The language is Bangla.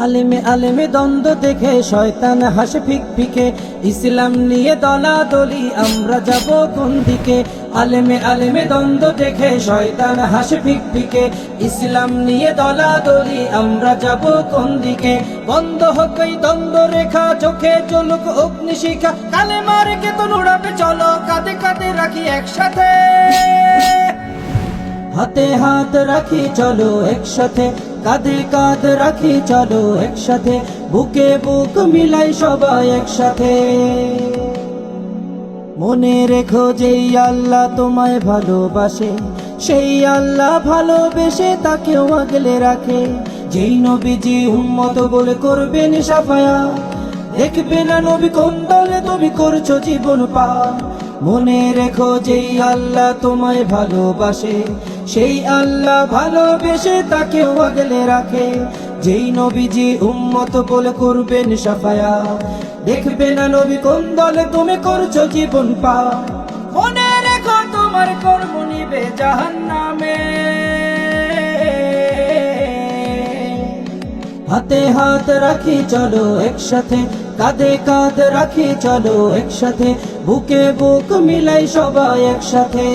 আলেমে আলেমে দ্বন্দ্ব দেখে শয়তান হাসে ফিকফিকে, ইসলাম নিয়ে দলাদলি আমরা যাব কোন দিকে। আলেমে আলেমে দ্বন্দ্ব দেখে শয়তান হাসে ফিকফিকে, ইসলাম নিয়ে দলাদলি আমরা যাব কোন দিকে। বন্ধ হোক এই দ্বন্দ্ব রেখা, চোখে চলুক অগ্নিশিখা, কালেমার কেতন উড়াবে চলো, কাঁধে কাঁধে রাখি একসাথে। হাতে হাত রাখি চলো একসাথে, কাঁধে কাঁধ রাখি চলো একসাথে, বুকে বুক মিলাই সবাই একসাথে। মনে রেখো যেই আল্লাহ তোমায় ভালোবাসে, সেই আল্লাহ ভালোবেসে তাকেও আগলে রাখে। যেই নবীজি উম্মত বলে করবেন সাফায়া, দেখবে না নবী কোন দলে তুমি করছো জীবন পার। মনে রেখো যেই আল্লাহ তোমায় ভালোবাসে, সেই আল্লাহ ভালোবেসে তাকেও আগলে রাখে। যেই নবীজি উম্মত বলে করবেন সাফায়া, দেখবে না নবী কোন দলে তুমি করছো জীবন পার। মনে রেখো তোমার কর্ম নিবে জাহান্নামে। হাতে হাত রাখি চলো একসাথে, কাঁধে কাঁধ রাখি চলো একসাথে, বুকে বুক মিলাই সবাই একসাথে।